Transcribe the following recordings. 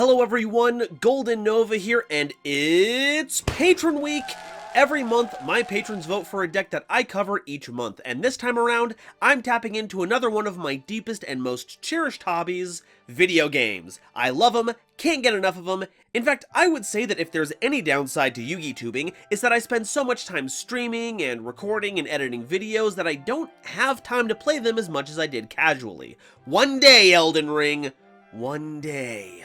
Hello everyone, GoldenNova here, and it's Patron Week! Every month, my patrons vote for a deck that I cover each month, and this time around, I'm tapping into another one of my deepest and most cherished hobbies, video games. I love them, can't get enough of them. In fact, I would say that if there's any downside to YugiTubing, it's that I spend so much time streaming and recording and editing videos that I don't have time to play them as much as I did casually. One day, Elden Ring. One day.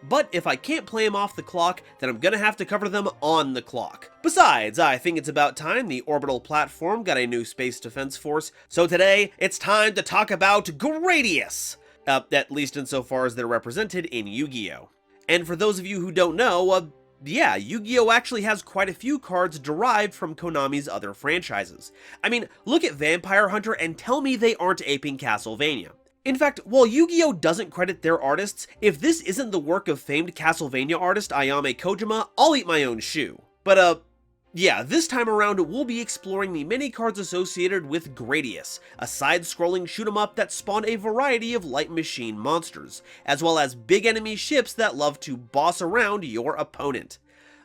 But if I can't play them off the clock, then I'm gonna have to cover them on the clock. Besides, I think it's about time the orbital platform got a new space defense force, so today, it's time to talk about Gradius! At least insofar as they're represented in Yu-Gi-Oh! And for those of you who don't know, yeah, Yu-Gi-Oh! Actually has quite a few cards derived from Konami's other franchises. I mean, look at Vampire Hunter and tell me they aren't aping Castlevania. In fact, while Yu-Gi-Oh! Doesn't credit their artists, if this isn't the work of famed Castlevania artist Ayame Kojima, I'll eat my own shoe. But yeah, this time around we'll be exploring the mini cards associated with Gradius, a side-scrolling shoot-'em-up that spawned a variety of light machine monsters, as well as big enemy ships that love to boss around your opponent.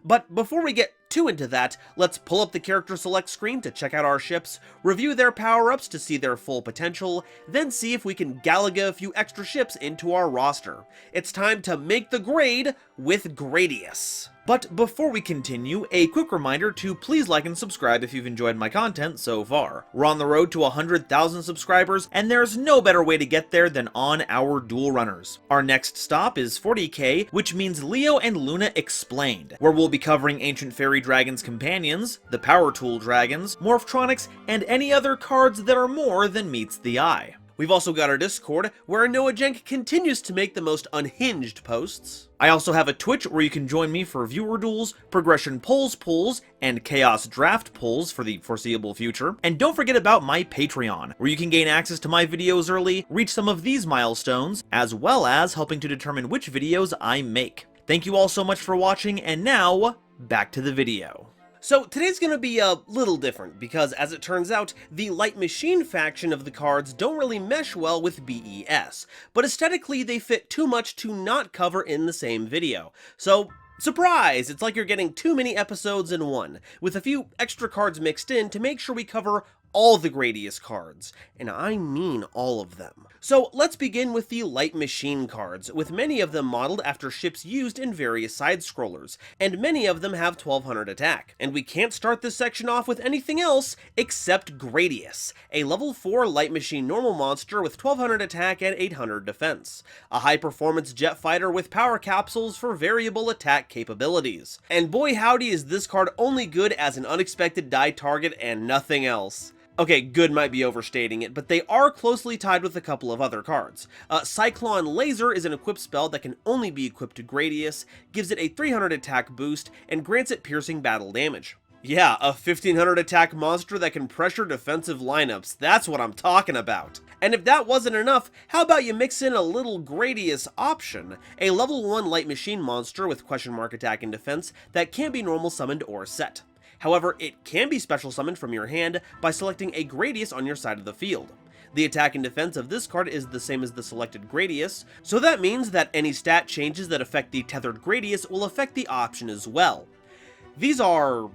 But before we get too into that, let's pull up the character select screen to check out our ships, review their power-ups to see their full potential, then see if we can Galaga a few extra ships into our roster. It's time to make the grade with Gradius. But before we continue, a quick reminder to please like and subscribe if you've enjoyed my content so far. We're on the road to 100,000 subscribers, and there's no better way to get there than on our dual runners. Our next stop is 40k, which means Leo and Luna Explained, where we'll be covering Ancient Fairy Dragon's companions, the Power Tool Dragons, Morphtronics, and any other cards that are more than meets the eye. We've also got our Discord, where Noah Jenk continues to make the most unhinged posts. I also have a Twitch where you can join me for viewer duels, progression polls pulls, and chaos draft pulls for the foreseeable future. And don't forget about my Patreon, where you can gain access to my videos early, reach some of these milestones, as well as helping to determine which videos I make. Thank you all so much for watching, and now, back to the video. So today's gonna be a little different, because as it turns out, the Light Machine faction of the cards don't really mesh well with B.E.S, but aesthetically they fit too much to not cover in the same video. So, surprise! It's like you're getting too many episodes in one, with a few extra cards mixed in to make sure we cover all the Gradius cards, and I mean all of them. So let's begin with the Light Machine cards, with many of them modeled after ships used in various side-scrollers, and many of them have 1200 attack. And we can't start this section off with anything else except Gradius, a level 4 Light Machine normal monster with 1200 attack and 800 defense, a high-performance jet fighter with power capsules for variable attack capabilities. And boy howdy is this card only good as an unexpected die target and nothing else. Okay, good might be overstating it, but they are closely tied with a couple of other cards. Cyclone Laser is an equipped spell that can only be equipped to Gradius, gives it a 300 attack boost, and grants it piercing battle damage. Yeah, a 1500 attack monster that can pressure defensive lineups, that's what I'm talking about. And if that wasn't enough, how about you mix in a little Gradius option, a level 1 Light Machine monster with question mark attack and defense that can't be normal summoned or set. However, it can be special summoned from your hand by selecting a Gradius on your side of the field. The attack and defense of this card is the same as the selected Gradius, so that means that any stat changes that affect the tethered Gradius will affect the option as well. These are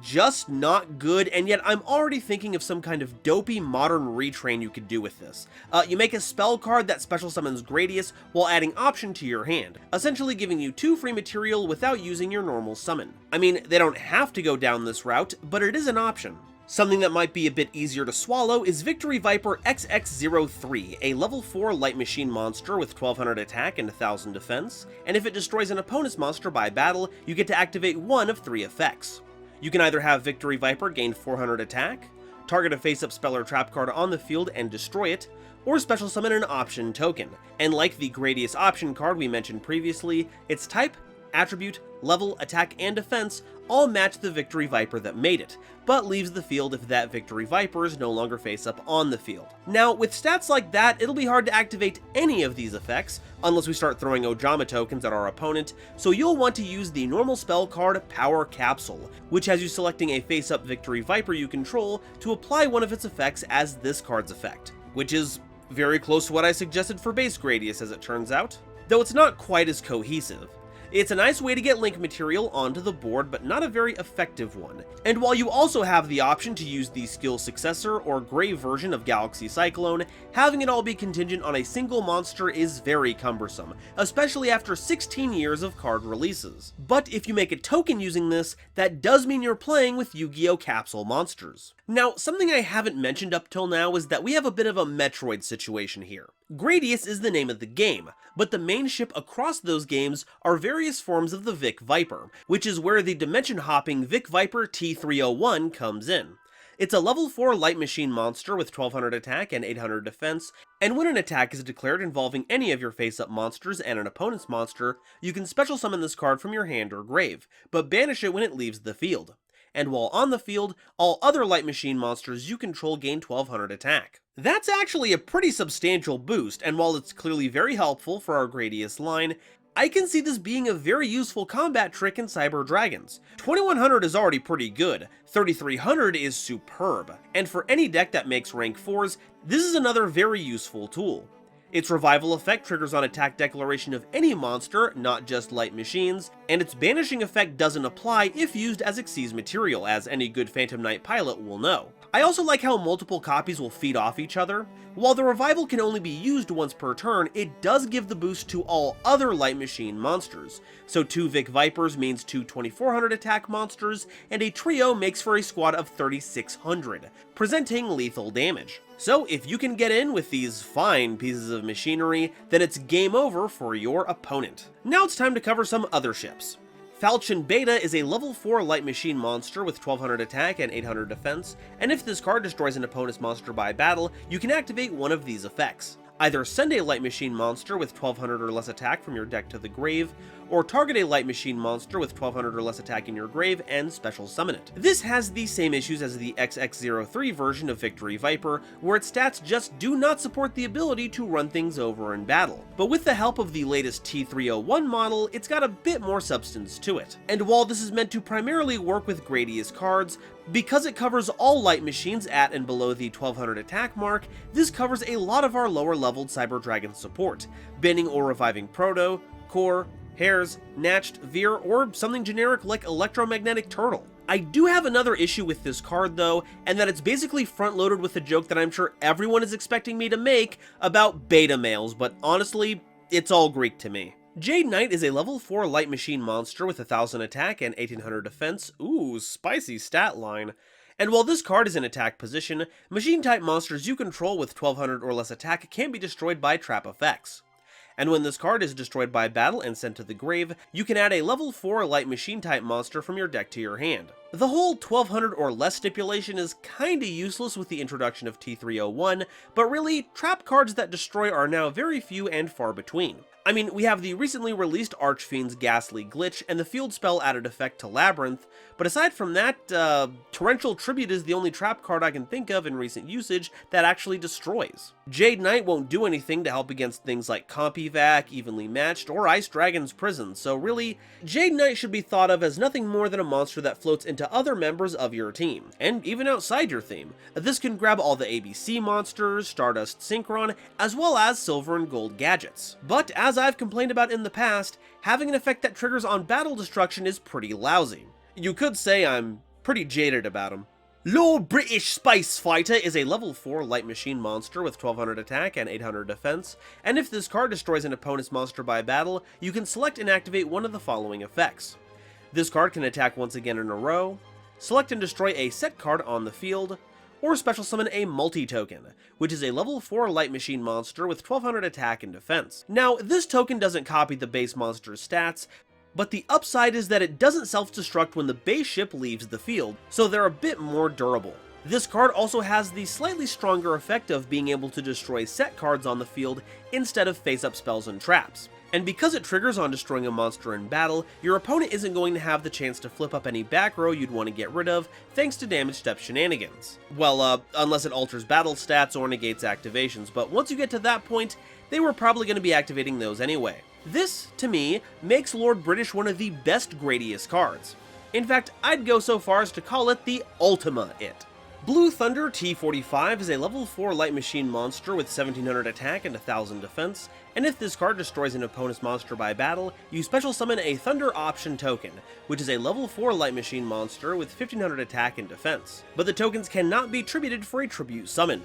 just not good, and yet I'm already thinking of some kind of dopey modern retrain you could do with this. You make a spell card that special summons Gradius while adding option to your hand, essentially giving you 2 free material without using your normal summon. I mean, they don't have to go down this route, but it is an option. Something that might be a bit easier to swallow is Victory Viper XX03, a level 4 Light Machine monster with 1200 attack and 1000 defense, and if it destroys an opponent's monster by battle, you get to activate one of 3 effects. You can either have Victory Viper gain 400 attack, target a face-up spell or trap card on the field and destroy it, or special summon an option token. And like the Gradius option card we mentioned previously, its type, attribute, level, attack, and defense all match the Victory Viper that made it, but leaves the field if that Victory Viper is no longer face up on the field. Now, with stats like that, it'll be hard to activate any of these effects, unless we start throwing Ojama tokens at our opponent, so you'll want to use the normal spell card Power Capsule, which has you selecting a face-up Victory Viper you control to apply one of its effects as this card's effect, which is very close to what I suggested for base Gradius as it turns out. though it's not quite as cohesive. It's a nice way to get link material onto the board, but not a very effective one. And while you also have the option to use the skill successor or grave version of Galaxy Cyclone, having it all be contingent on a single monster is very cumbersome, especially after 16 years of card releases. But if you make a token using this, that does mean you're playing with Yu-Gi-Oh! Capsule monsters. Now, something I haven't mentioned up till now is that we have a bit of a Metroid situation here. Gradius is the name of the game, but the main ship across those games are various forms of the Vic Viper, which is where the dimension-hopping Vic Viper T301 comes in. It's a level 4 light machine monster with 1200 attack and 800 defense, and when an attack is declared involving any of your face-up monsters and an opponent's monster, you can special summon this card from your hand or grave, but banish it when it leaves the field. And while on the field, all other light machine monsters you control gain 1200 attack. That's actually a pretty substantial boost, and while it's clearly very helpful for our Gradius line, I can see this being a very useful combat trick in Cyber Dragons. 2100 is already pretty good, 3300 is superb, and for any deck that makes rank 4s, this is another very useful tool. Its revival effect triggers on attack declaration of any monster, not just light machines, and its banishing effect doesn't apply if used as Xyz material, as any good Phantom Knight pilot will know. I also like how multiple copies will feed off each other. While the revival can only be used once per turn, it does give the boost to all other light machine monsters. So 2 Vic Vipers means 2 2400 attack monsters, and a trio makes for a squad of 3600, presenting lethal damage. So if you can get in with these fine pieces of machinery, then it's game over for your opponent. Now it's time to cover some other ships. Falchion Beta is a level 4 light machine monster with 1200 attack and 800 defense, and if this card destroys an opponent's monster by battle, you can activate one of these effects. Either send a light machine monster with 1200 or less attack from your deck to the grave, or target a light machine monster with 1200 or less attack in your grave and special summon it. This has the same issues as the XX03 version of Victory Viper, where its stats just do not support the ability to run things over in battle. But with the help of the latest T301 model, it's got a bit more substance to it. And while this is meant to primarily work with Gradius cards, because it covers all light machines at and below the 1200 attack mark, this covers a lot of our lower leveled Cyber Dragon support, banning or reviving Proto, Core, Hairs, Natched, Veer, or something generic like Electromagnetic Turtle. I do have another issue with this card though, and that it's basically front-loaded with a joke that I'm sure everyone is expecting me to make about beta males, but honestly, it's all Greek to me. Jade Knight is a level 4 light machine monster with 1000 attack and 1800 defense. Ooh, spicy stat line. And while this card is in attack position, machine-type monsters you control with 1200 or less attack can be destroyed by trap effects. And when this card is destroyed by battle and sent to the grave, you can add a level 4 light machine-type monster from your deck to your hand. The whole 1200 or less stipulation is kinda useless with the introduction of T301, but really, trap cards that destroy are now very few and far between. I mean, we have the recently released Archfiend's Ghastly Glitch and the field spell added effect to Labyrinth, but aside from that, Torrential Tribute is the only trap card I can think of in recent usage that actually destroys. Jade Knight won't do anything to help against things like Compivac, Evenly Matched, or Ice Dragon's Prison, so really, Jade Knight should be thought of as nothing more than a monster that floats into other members of your team, and even outside your theme. This can grab all the ABC monsters, Stardust Synchron, as well as silver and gold gadgets. But as I've complained about in the past, having an effect that triggers on battle destruction is pretty lousy. You could say I'm pretty jaded about him. Lord British Space Fighter is a level 4 light machine monster with 1200 attack and 800 defense, and if this card destroys an opponent's monster by battle, you can select and activate one of the following effects. This card can attack once again in a row, select and destroy a set card on the field, or special summon a multi-token, which is a level 4 light machine monster with 1200 attack and defense. Now, this token doesn't copy the base monster's stats, but the upside is that it doesn't self-destruct when the base ship leaves the field, so they're a bit more durable. This card also has the slightly stronger effect of being able to destroy set cards on the field instead of face-up spells and traps. And because it triggers on destroying a monster in battle, your opponent isn't going to have the chance to flip up any back row you'd want to get rid of, thanks to damage step shenanigans. Well, unless it alters battle stats or negates activations, but once you get to that point, they were probably going to be activating those anyway. This, to me, makes Lord British one of the best Gradius cards. In fact, I'd go so far as to call it the Ultima It. Blue Thunder T-45 is a level 4 light machine monster with 1700 attack and 1000 defense, and if this card destroys an opponent's monster by battle, you special summon a Thunder Option token, which is a level 4 light machine monster with 1500 attack and defense. But the tokens cannot be tributed for a tribute summon.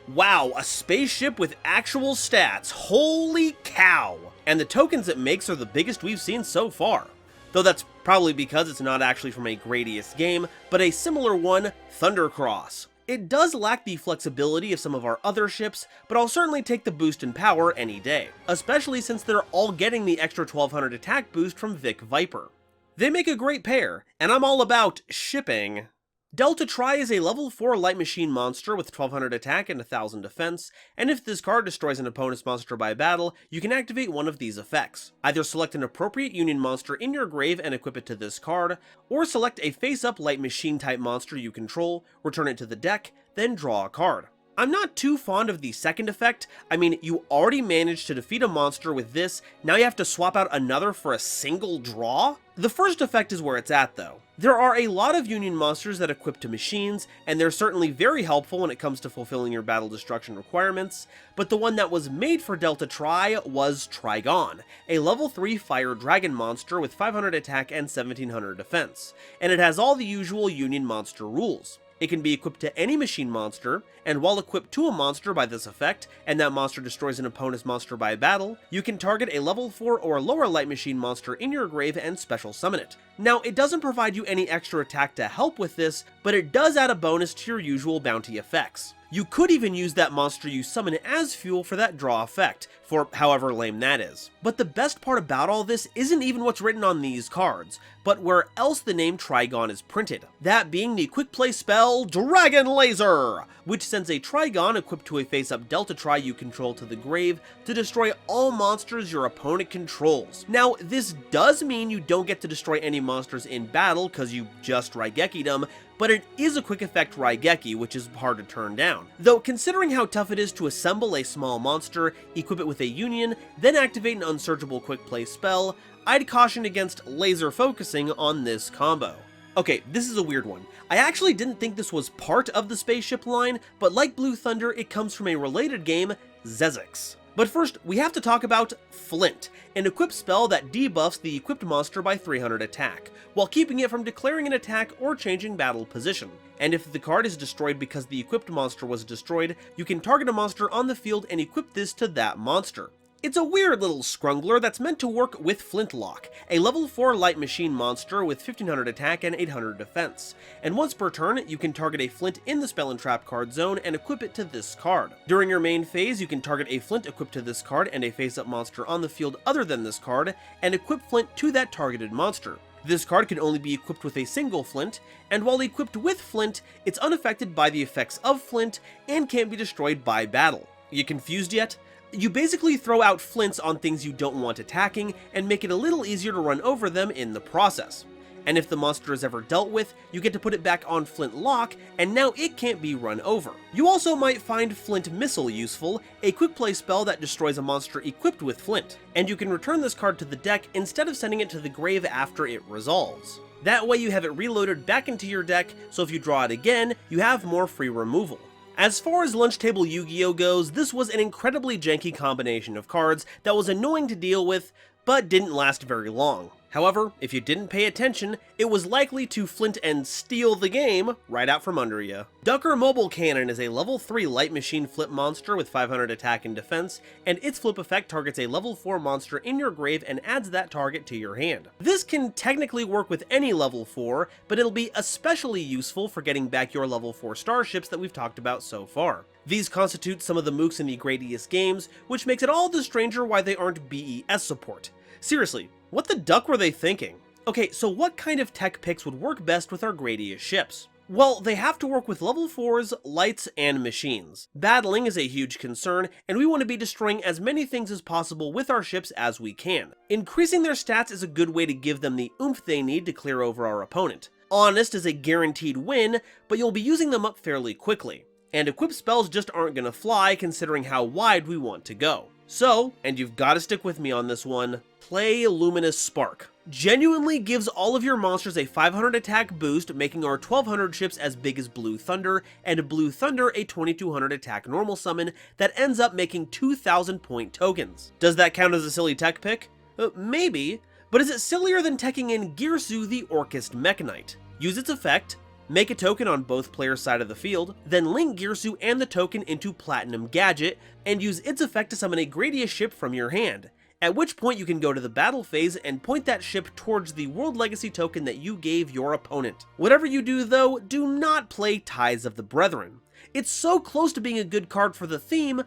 Wow, a spaceship with actual stats, holy cow! And the tokens it makes are the biggest we've seen so far. Though that's probably because it's not actually from a Gradius game, but a similar one, Thundercross. It does lack the flexibility of some of our other ships, but I'll certainly take the boost in power any day, especially since they're all getting the extra 1200 attack boost from Vic Viper. They make a great pair, and I'm all about shipping. Delta Tri is a level 4 light machine monster with 1200 attack and 1000 defense, and if this card destroys an opponent's monster by battle, you can activate one of these effects. Either select an appropriate Union monster in your grave and equip it to this card, or select a face-up light machine type monster you control, return it to the deck, then draw a card. I'm not too fond of the second effect. I mean, you already managed to defeat a monster with this, now you have to swap out another for a single draw? The first effect is where it's at though. There are a lot of Union monsters that equip to machines, and they're certainly very helpful when it comes to fulfilling your battle destruction requirements, but the one that was made for Delta Tri was Trigon, a level 3 fire dragon monster with 500 attack and 1700 defense, and it has all the usual Union monster rules. It can be equipped to any machine monster, and while equipped to a monster by this effect, and that monster destroys an opponent's monster by battle, you can target a level 4 or lower light machine monster in your grave and special summon it. Now, it doesn't provide you any extra attack to help with this, but it does add a bonus to your usual bounty effects. You could even use that monster you summon as fuel for that draw effect, for however lame that is. But the best part about all this isn't even what's written on these cards, but where else the name Trigon is printed. That being the quick play spell, Dragon Laser, which sends a Trigon equipped to a face-up Delta Tri you control to the grave to destroy all monsters your opponent controls. Now, this does mean you don't get to destroy any monsters in battle because you just Raigeki'd them, but it is a quick effect Raigeki, which is hard to turn down. Though, considering how tough it is to assemble a small monster, equip it with a Union, then activate an unsearchable quick play spell, I'd caution against laser focusing on this combo. Okay, this is a weird one. I actually didn't think this was part of the spaceship line, but like Blue Thunder, it comes from a related game, Zezix. But first, we have to talk about Flint, an equipped spell that debuffs the equipped monster by 300 attack, while keeping it from declaring an attack or changing battle position. And if the card is destroyed because the equipped monster was destroyed, you can target a monster on the field and equip this to that monster. It's a weird little scrungler that's meant to work with Flintlock, a level 4 light machine monster with 1500 attack and 800 defense, and once per turn, you can target a Flint in the spell and trap card zone and equip it to this card. During your main phase, you can target a Flint equipped to this card and a face-up monster on the field other than this card, and equip Flint to that targeted monster. This card can only be equipped with a single Flint, and while equipped with Flint, it's unaffected by the effects of Flint and can't be destroyed by battle. You confused yet? You basically throw out flints on things you don't want attacking, and make it a little easier to run over them in the process. And if the monster is ever dealt with, you get to put it back on Flint Lock, and now it can't be run over. You also might find Flint Missile useful, a quick play spell that destroys a monster equipped with Flint, and you can return this card to the deck instead of sending it to the grave after it resolves. That way you have it reloaded back into your deck, so if you draw it again, you have more free removal. As far as Lunch Table Yu-Gi-Oh goes, this was an incredibly janky combination of cards that was annoying to deal with, but didn't last very long. However, if you didn't pay attention, it was likely to flint and steal the game right out from under you. Ducker Mobile Cannon is a level 3 light machine flip monster with 500 attack and defense, and its flip effect targets a level 4 monster in your grave and adds that target to your hand. This can technically work with any level 4, but it'll be especially useful for getting back your level 4 starships that we've talked about so far. These constitute some of the mooks in the Gradius games, which makes it all the stranger why they aren't BES support. Seriously, what the duck were they thinking? Okay, so what kind of tech picks would work best with our Gradius ships? Well, they have to work with level 4s, lights, and machines. Battling is a huge concern, and we want to be destroying as many things as possible with our ships as we can. Increasing their stats is a good way to give them the oomph they need to clear over our opponent. Honest is a guaranteed win, but you'll be using them up fairly quickly. And equipped spells just aren't gonna fly considering how wide we want to go. So, and you've gotta stick with me on this one, play Luminous Spark. genuinely gives all of your monsters a 500 attack boost, making our 1200 ships as big as Blue Thunder, and Blue Thunder a 2200 attack normal summon that ends up making 2000 point tokens. Does that count as a silly tech pick? Maybe, but is it sillier than teching in Girsu the Orcust Mechanite? Use its effect, make a token on both players' side of the field, then link Girsu and the token into Platinum Gadget, and use its effect to summon a Gradius ship from your hand. At which point you can go to the battle phase and point that ship towards the World Legacy token that you gave your opponent. Whatever you do though, do not play Ties of the Brethren. It's so close to being a good card for the theme,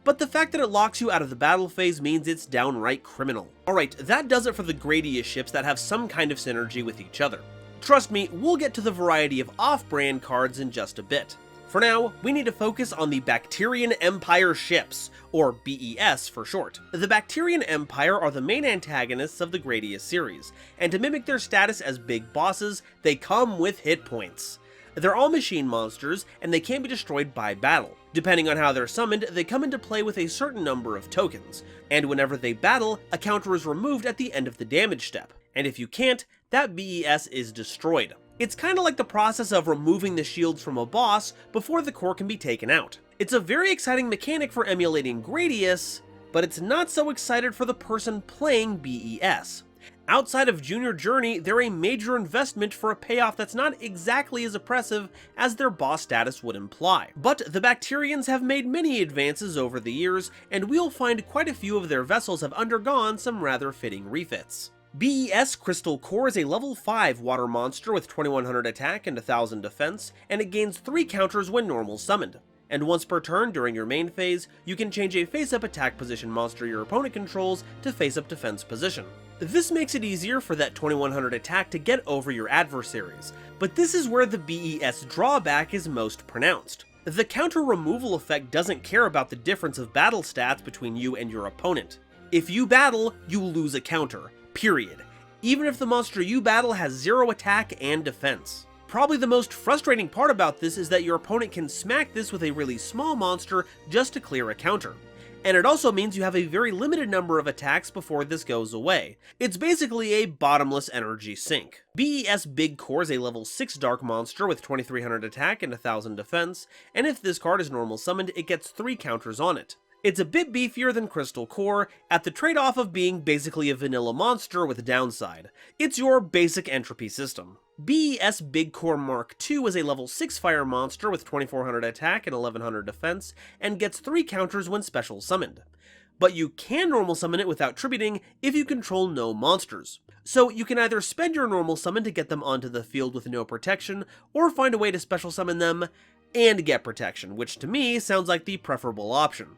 but the fact that it locks you out of the battle phase means it's downright criminal. Alright, that does it for the Gradius ships that have some kind of synergy with each other. Trust me, we'll get to the variety of off-brand cards in just a bit. For now, we need to focus on the Bacterian Empire ships, or B.E.S for short. The Bacterian Empire are the main antagonists of the Gradius series, and to mimic their status as big bosses, they come with hit points. They're all machine monsters, and they can be destroyed by battle. Depending on how they're summoned, they come into play with a certain number of tokens, and whenever they battle, a counter is removed at the end of the damage step, and if you can't, that B.E.S is destroyed. It's kinda like the process of removing the shields from a boss before the core can be taken out. It's a very exciting mechanic for emulating Gradius, but it's not so excited for the person playing B.E.S. Outside of Junior Journey, they're a major investment for a payoff that's not exactly as oppressive as their boss status would imply. But the Bacterians have made many advances over the years, and we'll find quite a few of their vessels have undergone some rather fitting refits. B.E.S Crystal Core is a level 5 water monster with 2100 attack and 1000 defense, and it gains 3 counters when normal summoned. And once per turn during your main phase, you can change a face-up attack position monster your opponent controls to face-up defense position. This makes it easier for that 2100 attack to get over your adversaries, but this is where the B.E.S drawback is most pronounced. The counter removal effect doesn't care about the difference of battle stats between you and your opponent. If you battle, you lose a counter. Period. Even if the monster you battle has 0 attack and defense. Probably the most frustrating part about this is that your opponent can smack this with a really small monster just to clear a counter. And it also means you have a very limited number of attacks before this goes away. It's basically a bottomless energy sink. B.E.S Big Core is a level 6 dark monster with 2300 attack and 1000 defense, and if this card is normal summoned, it gets 3 counters on it. It's a bit beefier than Crystal Core, at the trade-off of being basically a vanilla monster with a downside. It's your basic entropy system. B.E.S Big Core Mark II is a level 6 fire monster with 2400 attack and 1100 defense, and gets 3 counters when special summoned. But you can normal summon it without tributing if you control no monsters. So you can either spend your normal summon to get them onto the field with no protection, or find a way to special summon them and get protection, which to me sounds like the preferable option.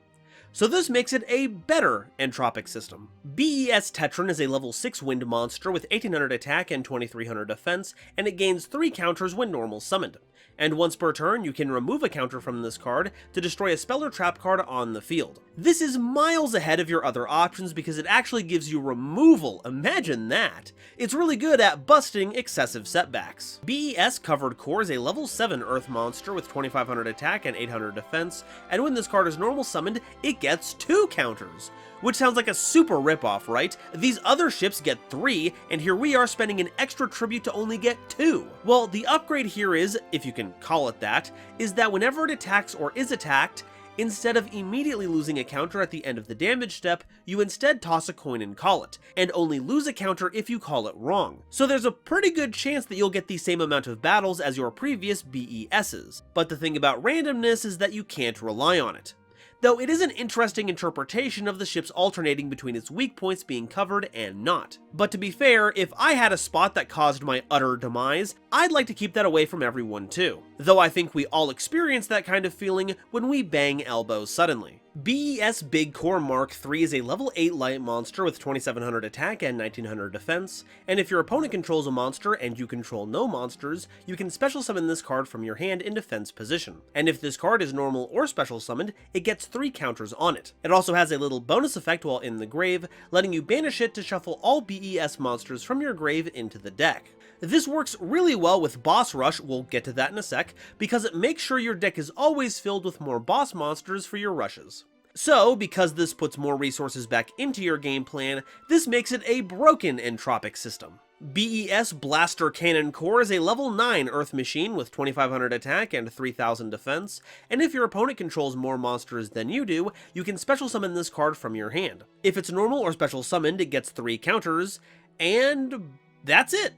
So this makes it a better entropic system. B.E.S Tetron is a level 6 wind monster with 1800 attack and 2300 defense, and it gains 3 counters when normal summoned. And once per turn, you can remove a counter from this card to destroy a spell or trap card on the field. This is miles ahead of your other options because it actually gives you removal, imagine that! It's really good at busting excessive setbacks. B.E.S Covered Core is a level 7 earth monster with 2500 attack and 800 defense, and when this card is normal summoned, it gets 2 counters. Which sounds like a super ripoff, right? These other ships get 3, and here we are spending an extra tribute to only get 2. Well, the upgrade here is, if you can call it that, is that whenever it attacks or is attacked, instead of immediately losing a counter at the end of the damage step, you instead toss a coin and call it, and only lose a counter if you call it wrong. So there's a pretty good chance that you'll get the same amount of battles as your previous B.E.Ss. But the thing about randomness is that you can't rely on it. Though it is an interesting interpretation of the ships alternating between its weak points being covered and not. But to be fair, if I had a spot that caused my utter demise, I'd like to keep that away from everyone too. Though I think we all experience that kind of feeling when we bang elbows suddenly. B.E.S Big Core Mark III is a level 8 light monster with 2700 attack and 1900 defense, and if your opponent controls a monster and you control no monsters, you can special summon this card from your hand in defense position. And if this card is normal or special summoned, it gets 3 counters on it. It also has a little bonus effect while in the grave, letting you banish it to shuffle all B.E.S monsters from your grave into the deck. This works really well with Boss Rush, we'll get to that in a sec, because it makes sure your deck is always filled with more boss monsters for your rushes. So, because this puts more resources back into your game plan, this makes it a broken entropic system. B.E.S. Blaster Cannon Core is a level 9 Earth machine with 2500 attack and 3000 defense, and if your opponent controls more monsters than you do, you can special summon this card from your hand. If it's normal or special summoned, it gets 3 counters, and that's it.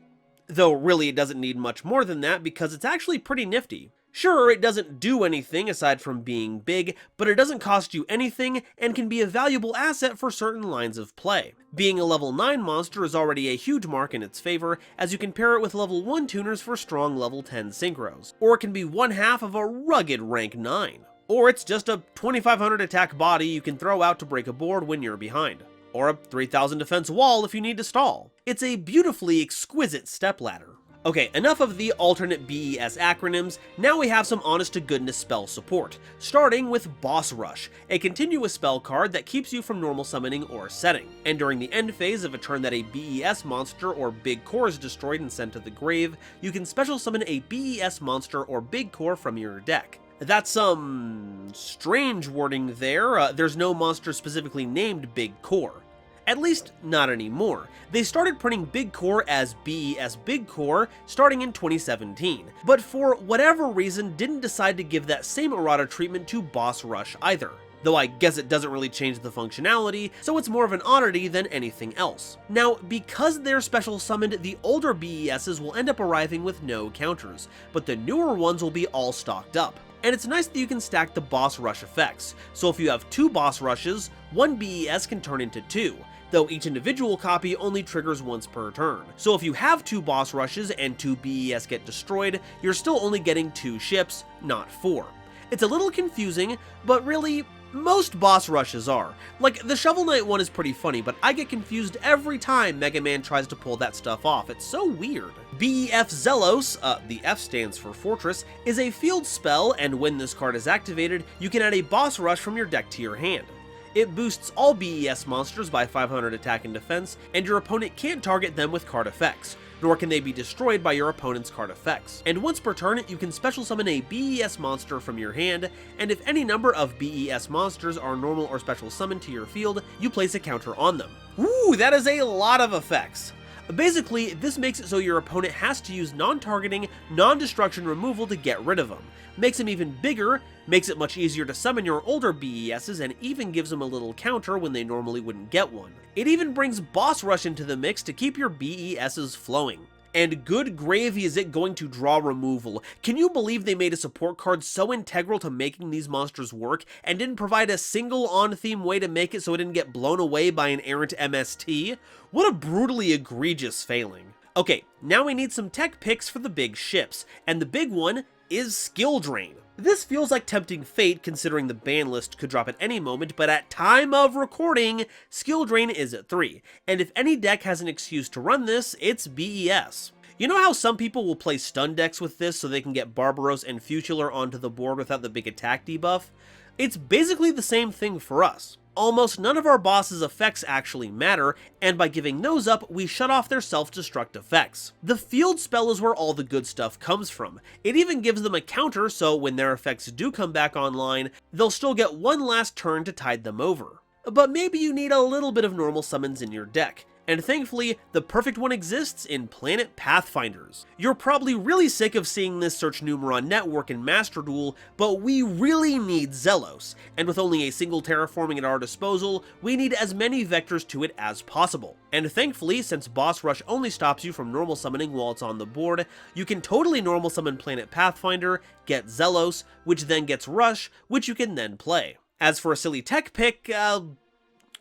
Though really it doesn't need much more than that because it's actually pretty nifty. Sure, it doesn't do anything aside from being big, but it doesn't cost you anything and can be a valuable asset for certain lines of play. Being a level 9 monster is already a huge mark in its favor, as you can pair it with level 1 tuners for strong level 10 synchros, or it can be one half of a rugged rank 9. Or it's just a 2500 attack body you can throw out to break a board when you're behind. Or a 3000 defense wall if you need to stall. It's a beautifully exquisite stepladder. Okay, enough of the alternate B.E.S. acronyms, now we have some honest-to-goodness spell support, starting with Boss Rush, a continuous spell card that keeps you from normal summoning or setting. And during the end phase of a turn that a B.E.S. monster or big core is destroyed and sent to the grave, you can special summon a B.E.S. monster or big core from your deck. That's some strange wording there. There's no monster specifically named Big Core. At least, not anymore. They started printing Big Core as B.E.S. Big Core starting in 2017, but for whatever reason didn't decide to give that same errata treatment to Boss Rush either. Though I guess it doesn't really change the functionality, so it's more of an oddity than anything else. Now, because they're special summoned, the older B.E.S's will end up arriving with no counters, but the newer ones will be all stocked up. And it's nice that you can stack the Boss Rush effects, so if you have 2 Boss Rushes, one B.E.S. can turn into 2, though each individual copy only triggers once per turn. So if you have 2 Boss Rushes and 2 B.E.S. get destroyed, you're still only getting 2 ships, not 4. It's a little confusing, but really, most Boss Rushes are. Like, the Shovel Knight one is pretty funny, but I get confused every time Mega Man tries to pull that stuff off. It's so weird. B.E.F. Zelos, the F stands for Fortress, is a field spell, and when this card is activated, you can add a Boss Rush from your deck to your hand. It boosts all B.E.S. monsters by 500 attack and defense, and your opponent can't target them with card effects, nor can they be destroyed by your opponent's card effects. And once per turn, you can special summon a B.E.S. monster from your hand, and if any number of B.E.S. monsters are normal or special summoned to your field, you place a counter on them. Ooh, that is a lot of effects! Basically, this makes it so your opponent has to use non-targeting, non-destruction removal to get rid of them, makes them even bigger, makes it much easier to summon your older B.E.S's, and even gives them a little counter when they normally wouldn't get one. It even brings Boss Rush into the mix to keep your B.E.S's flowing. And good gravy is it going to draw removal. Can you believe they made a support card so integral to making these monsters work, and didn't provide a single on-theme way to make it so it didn't get blown away by an errant MST? What a brutally egregious failing. Okay, now we need some tech picks for the big ships, and the big one is Skill Drain. This feels like tempting fate considering the ban list could drop at any moment, but at time of recording, Skill Drain is at 3, and if any deck has an excuse to run this, it's B.E.S. You know how some people will play stun decks with this so they can get Barbaros and Futular onto the board without the big attack debuff? It's basically the same thing for us. Almost none of our boss's effects actually matter, and by giving those up, we shut off their self-destruct effects. The field spell is where all the good stuff comes from. It even gives them a counter, so when their effects do come back online, they'll still get one last turn to tide them over. But maybe you need a little bit of normal summons in your deck. And thankfully, the perfect one exists in Planet Pathfinders. You're probably really sick of seeing this search Numeron network in Master Duel, but we really need Zelos, and with only a single terraforming at our disposal, we need as many vectors to it as possible. And thankfully, since Boss Rush only stops you from normal summoning while it's on the board, you can totally normal summon Planet Pathfinder, get Zelos, which then gets Rush, which you can then play. As for a silly tech pick,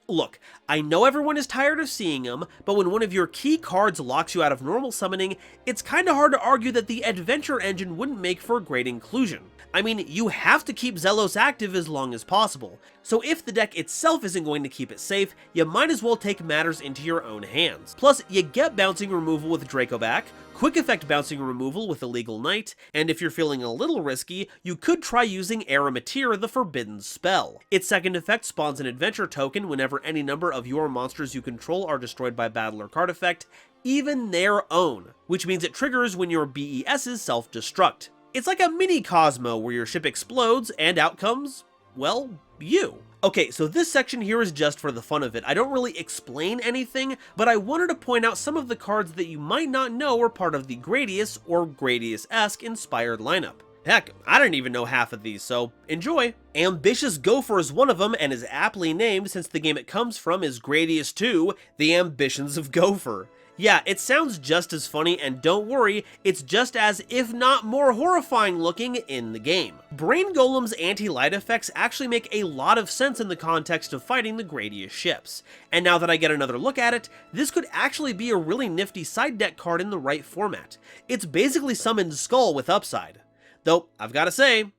look, I know everyone is tired of seeing them, but when one of your key cards locks you out of normal summoning, it's kinda hard to argue that the adventure engine wouldn't make for great inclusion. I mean, you have to keep Zelos active as long as possible, so if the deck itself isn't going to keep it safe, you might as well take matters into your own hands. Plus, you get bouncing removal with Dracoback, quick effect bouncing removal with Illegal Knight, and if you're feeling a little risky, you could try using Aromatir, the Forbidden Spell. Its second effect spawns an adventure token whenever any number of your monsters you control are destroyed by battle or card effect, even their own, which means it triggers when your BES's self-destruct. It's like a mini Cosmo where your ship explodes and out comes, well, you. Okay, so this section here is just for the fun of it. I don't really explain anything, but I wanted to point out some of the cards that you might not know are part of the Gradius or Gradius-esque inspired lineup. Heck, I didn't even know half of these, so enjoy! Ambitious Gopher is one of them, and is aptly named since the game it comes from is Gradius 2, The Ambitions of Gopher. Yeah, it sounds just as funny, and don't worry, it's just as, if not more horrifying looking in the game. Brain Golem's anti-light effects actually make a lot of sense in the context of fighting the Gradius ships, and now that I get another look at it, this could actually be a really nifty side deck card in the right format. It's basically Summoned Skull with upside. Though, I've gotta say,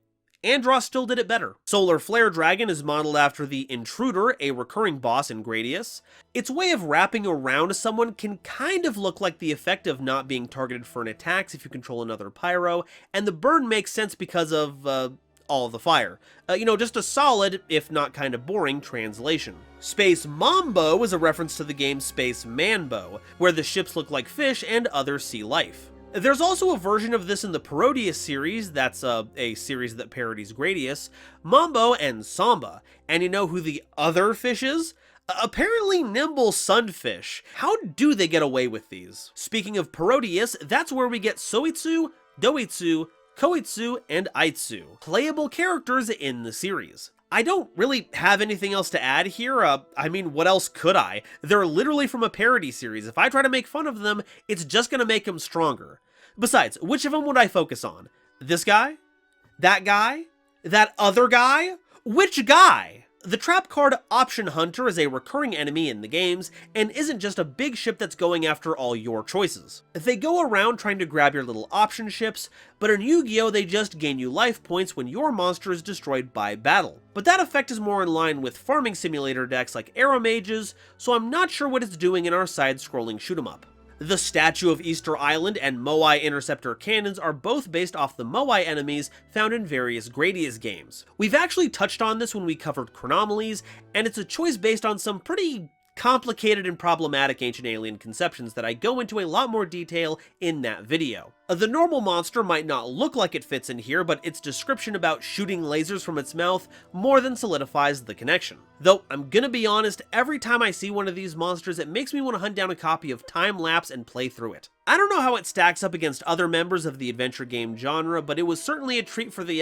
Andros still did it better. Solar Flare Dragon is modeled after the Intruder, a recurring boss in Gradius. Its way of wrapping around someone can kind of look like the effect of not being targeted for an attack if you control another pyro, and the burn makes sense because of, all of the fire. You know, just a solid, if not kind of boring, translation. Space Mambo is a reference to the game Space Manbo, where the ships look like fish and other sea life. There's also a version of this in the Parodius series, that's a series that parodies Gradius, Mambo and Samba, and you know who the other fish is? Apparently Nimble Sunfish. How do they get away with these? Speaking of Parodius, that's where we get Soitsu, Doitsu, Koitsu, and Aitsu, playable characters in the series. I don't really have anything else to add here. I mean, what else could I? They're literally from a parody series. If I try to make fun of them, it's just gonna make them stronger. Besides, which of them would I focus on? This guy? That guy? That other guy? Which guy? The trap card Option Hunter is a recurring enemy in the games, and isn't just a big ship that's going after all your choices. They go around trying to grab your little option ships, but in Yu-Gi-Oh! They just gain you life points when your monster is destroyed by battle. But that effect is more in line with farming simulator decks like Arrow Mages, so I'm not sure what it's doing in our side-scrolling shoot-'em-up. The Statue of Easter Island and Moai Interceptor cannons are both based off the Moai enemies found in various Gradius games. We've actually touched on this when we covered Chronomalies, and it's a choice based on some pretty complicated and problematic ancient alien conceptions that I go into a lot more detail in that video. The normal monster might not look like it fits in here, but its description about shooting lasers from its mouth more than solidifies the connection. Though, I'm gonna be honest, every time I see one of these monsters, it makes me want to hunt down a copy of Time Lapse and play through it. I don't know how it stacks up against other members of the adventure game genre, but it was certainly a treat for the,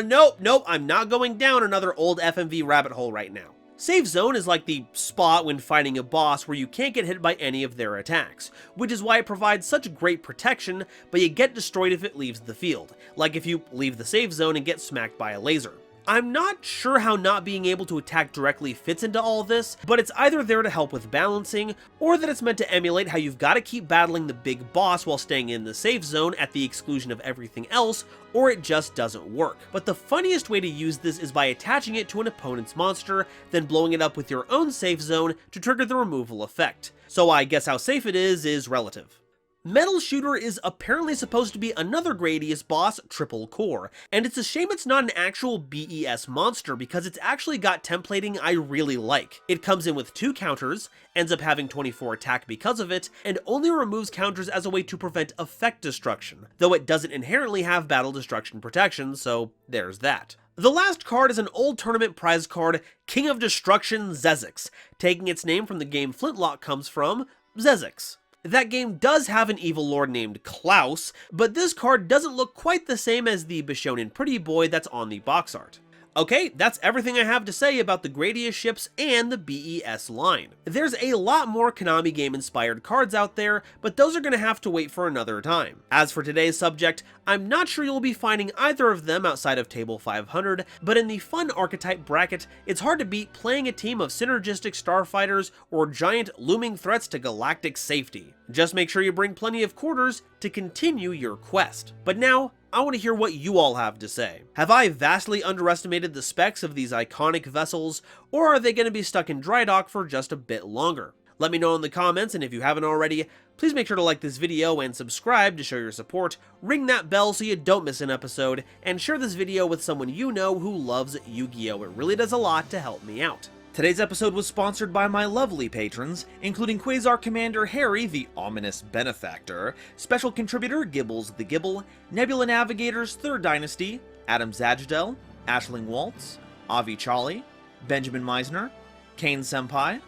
nope, I'm not going down another old FMV rabbit hole right now. Safe Zone is like the spot when fighting a boss where you can't get hit by any of their attacks, which is why it provides such great protection, but you get destroyed if it leaves the field, like if you leave the safe zone and get smacked by a laser. I'm not sure how not being able to attack directly fits into all this, but it's either there to help with balancing, or that it's meant to emulate how you've got to keep battling the big boss while staying in the safe zone at the exclusion of everything else, or it just doesn't work. But the funniest way to use this is by attaching it to an opponent's monster, then blowing it up with your own safe zone to trigger the removal effect. So I guess how safe it is relative. Metal Shooter is apparently supposed to be another Gradius boss, Triple Core, and it's a shame it's not an actual B.E.S. monster because it's actually got templating I really like. It comes in with 2 counters, ends up having 24 attack because of it, and only removes counters as a way to prevent effect destruction, though it doesn't inherently have battle destruction protection, so there's that. The last card is an old tournament prize card, King of Destruction Zezix, taking its name from the game Flintlock comes from, Zezix. That game does have an evil lord named Klaus, but this card doesn't look quite the same as the Bishonen Pretty Boy that's on the box art. Okay, that's everything I have to say about the Gradius ships and the B.E.S. line. There's a lot more Konami game-inspired cards out there, but those are going to have to wait for another time. As for today's subject, I'm not sure you'll be finding either of them outside of Table 500, but in the fun archetype bracket, it's hard to beat playing a team of synergistic starfighters or giant looming threats to galactic safety. Just make sure you bring plenty of quarters to continue your quest. But now, I want to hear what you all have to say. Have I vastly underestimated the specs of these iconic vessels, or are they going to be stuck in dry dock for just a bit longer? Let me know in the comments, and if you haven't already, please make sure to like this video and subscribe to show your support, ring that bell so you don't miss an episode, and share this video with someone you know who loves Yu-Gi-Oh! It really does a lot to help me out. Today's episode was sponsored by my lovely patrons, including Quasar Commander Harry, the ominous benefactor, special contributor Gibbles the Gibble, Nebula Navigators 3rd Dynasty, Adam Zajdel, Ashling Waltz, Avi Chali, Benjamin Meisner, Kane Senpai,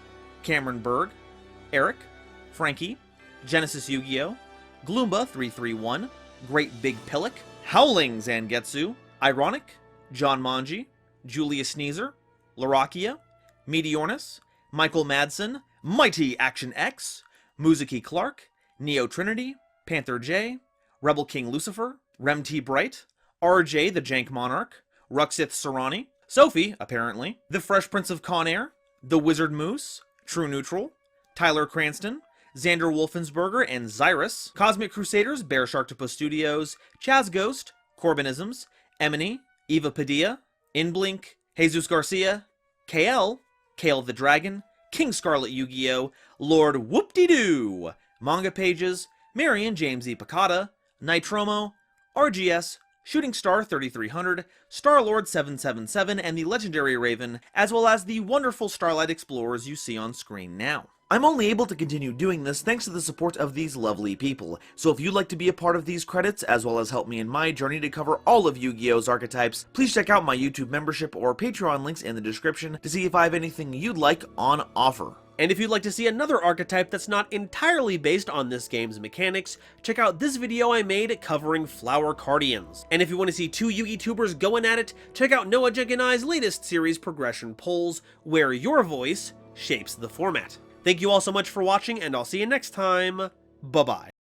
Cameron Berg, Eric, Frankie, Genesis Yu-Gi-Oh!, Gloomba331, Great Big Pillock, Howling Zangetsu, Ironic, John Manji, Julius Sneezer, Larakia, Meteornus, Michael Madsen, Mighty Action X, Muzuki Clark, Neo Trinity, Panther J, Rebel King Lucifer, Rem T. Bright, RJ the Jank Monarch, Ruxith Sarani, Sophie, apparently, The Fresh Prince of Conair, The Wizard Moose, True Neutral, Tyler Cranston, Xander Wolfensberger and Zyrus, Cosmic Crusaders, Bear Sharktopus Studios, Chaz Ghost, Corbinisms, Emily, Eva Padilla, Inblink, Jesus Garcia, KL, Kale the Dragon, King Scarlet Yu-Gi-Oh!, Lord Whoop-De-Doo, Manga Pages, Marion James E. Picata, Nitromo, RGS, Shooting Star 3300, Star-Lord 777, and the Legendary Raven, as well as the wonderful Starlight Explorers you see on screen now. I'm only able to continue doing this thanks to the support of these lovely people, so if you'd like to be a part of these credits, as well as help me in my journey to cover all of Yu-Gi-Oh's archetypes, please check out my YouTube membership or Patreon links in the description to see if I have anything you'd like on offer. And if you'd like to see another archetype that's not entirely based on this game's mechanics, check out this video I made covering Flower Cardians. And if you want to see two Yu-Gi-Tubers going at it, check out Noah Jeganai's latest series Progression Polls, where your voice shapes the format. Thank you all so much for watching, and I'll see you next time. Bye-bye.